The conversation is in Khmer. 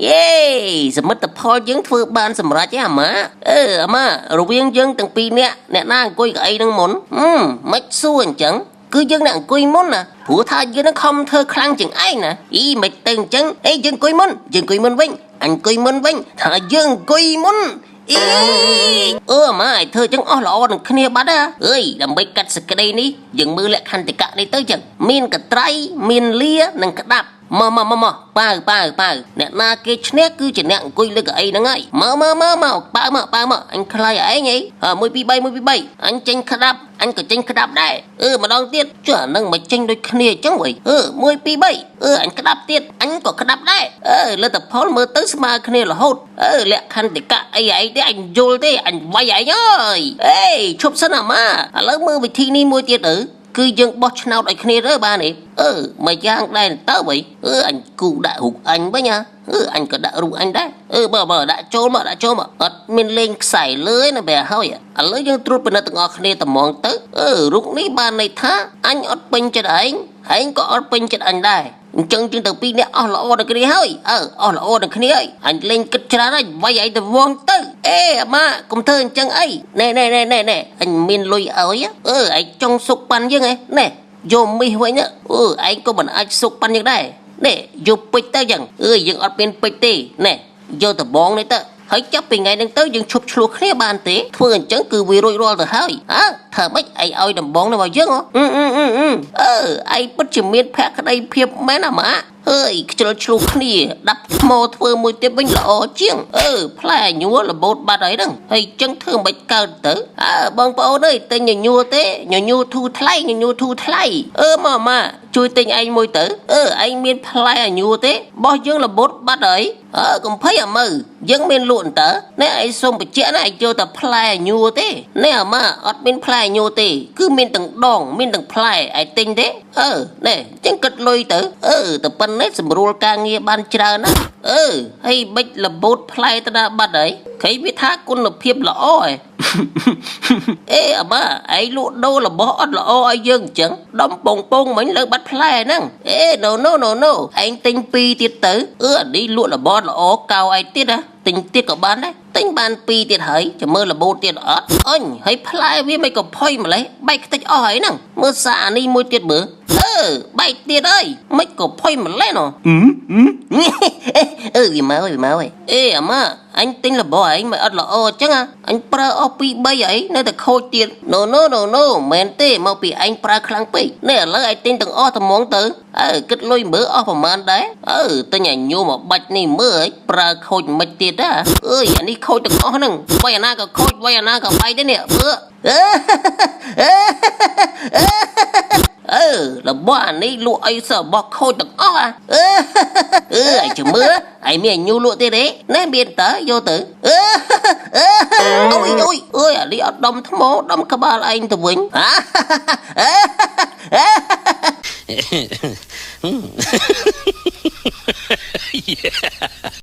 យេសមិទ្ធផលយើងធ្វើបានសម្រេចទេអាម៉ាអាម៉ារវាងយើងទាំងពីរអ្នកណាអង្គុយកៅអីនឹងមុនមិនសួរអញ្ចឹងគឺយើងអ្នកអង្គុយមុនណាព្រោះថាយើងនឹងខំធ្វើខ្លាំងជាងឯងណាមិនទៅអញ្ចឹងយើងអង្គុយមុនវិញអញអង្គុយមុនវិញថាយើងអង្គុយមុនម៉ែធ្វើចឹងអស់ល្អនឹងគ្នាបាត់ហ៎ដើម្បីកាត់សក្តីនេះយើងមើលលក្ខន្តិកៈនេះទៅចឹងមានកត្រៃមានលានិងក្តាប់មកប៉ាវអ្នកណាគេឈ្នះគឺជាអ្នកអង្គុយលើកៅអីហ្នឹងហើយមកប៉ាវមកអញខ្លាយឯង1 2 3អញចេញក្តាប់អញក៏ចេញក្តាប់ដែរម្ដងទៀតចុះអានឹងមកចេញដូចគ្នាចឹងវិញ1 2 3អញក្តាប់ទៀតអញក៏ក្តាប់ដែរលទ្ធផលមើលទៅស្មើគ្នារហូតលក្ខន្តិកៈអីទេអញយល់ទេអញវាយឯងអើយឈប់សិនអាម៉ាឥឡូវមើលវិធីនេះមួយទៀតគឺយើងបោះឆ្នោតឲ្យគ្នាទៅបានទេមួយយ៉ាងដែរទៅវិញអញគូដាក់រូបអញវិញអញក៏ដាក់រូបអញដែរបើដាក់ចូលមកអត់មានលេងខ្សែលើណាបែហើយឥឡូវយើងត្រួតពិនិត្យទាំងអស់គ្នាត្មងទៅរូបនេះបានន័យថាអញអត់ពេញចិត្តឯងក៏អត់ពេញចិត្តអញដែរអញ្ចឹងយើងទៅពីរអ្នកអស់ល្អដល់គ្នាហើយអស់ល្អដល់គ្នាហើយអញលេងគិតច្រើនហើយវាយឯងទៅវងទៅអាម៉ាកុំធ្វើអញ្ចឹងអីណែអញមានលុយឲ្យឯងចង់សុកប៉ាន់យើងណែយកមីសវិញឯងក៏មិនអាចសុកប៉ាន់យើងដែរណែយកពេជ្រទៅចឹងយើងអត់មានពេជ្រទេណែយកដបងនេះទៅហើយចាប់ពីថ្ងៃហ្នឹងទៅយើងឈប់ឆ្លោះគ្នាបានទេធ្វើអញ្ចឹងគឺវារួចរាល់ទៅហើយធ្វើម៉េចឯងឲ្យដំបងនេះមកយើងឯងពិតជាមានភក្តីភាពមែនអាម៉ាខ្ជិលឆ្លោះគ្នាដាក់ថ្មធ្វើមួយទៀតវិញល្អជាងផ្លែញួររបូតបាត់ហើយហ្នឹងហើយចឹងធ្វើមិនកើតទៅបងប្អូនអើយទិញញួរទេញួរធូរថ្លៃមកម៉ាជួយទិញឯងមួយទៅឯងមានផ្លែញួរទេបោះយើងរបូតបាត់ហើយកុំភ័យអាមើយើងមានលក់តើណែឯងសុំបញ្ជាក់ណាឯងយកតែផ្លែញួរទេណែអាម៉ាអត់មានផ្លែញួរទេគឺមានទាំងដងមានទាំងផ្លែឯងទិញទេណែចឹងគិតលុយទៅតែប៉ុណ្ណេះស្រួលការងារបានច្រើនណាហើយបិចរបូតផ្លែទៅណាបាត់ហើយគេវាថាគុណភាពល្អឯងអាម៉ាឯងលក់ដូររបស់អត់ល្អឲ្យយើងអញ្ចឹងដំពងមិញលើបាត់ផ្លែហ្នឹងណូឯងទិញ2ទៀតទៅអានេះលក់របស់ល្អកៅឯងទៀតណាទិញទៀតក៏បានដែរទិញបាន2ទៀតហើយចាំមើលរបូតទៀតអត់ហើយផ្លែវាមិនក៏ផុយម្លេះបែកខ្ទេចអស់ហើយហ្នឹងមើលសាអានេះមួយទៀតមើលបែកទៀតអើយមិនក៏ផុយម្លេះណោះវាមកហើយអាម៉ាអញទិញរបស់ឯងមិនអត់ល្អអញ្ចឹងអញប្រើអស់2 3ហើយនៅតែខូចទៀតណូមែនទេមកពីឯងប្រើខ្លាំងពេកនេះឥឡូវឯងទិញទាំងអស់ត្មងទៅគិតលុយមើលអស់ប្រហែលដែរទិញឲ្យញោមមកបាច់នេះមើលប្រើខូចមិនទៀតអានេះខូចទាំងអស់ហ្នឹងវាយអាណាក៏ខូចវាយអាណាក៏បែកដែរនេះមើលរបស់អានេះលក់អីសោះរបស់ខូចទាំងអស់ឯងជមើឯងមានញូលក់ទៀតទេណែមានតើយកទៅអូយអានេះអត់ដំថ្មដំក្បាលឯងទៅវិញYeah.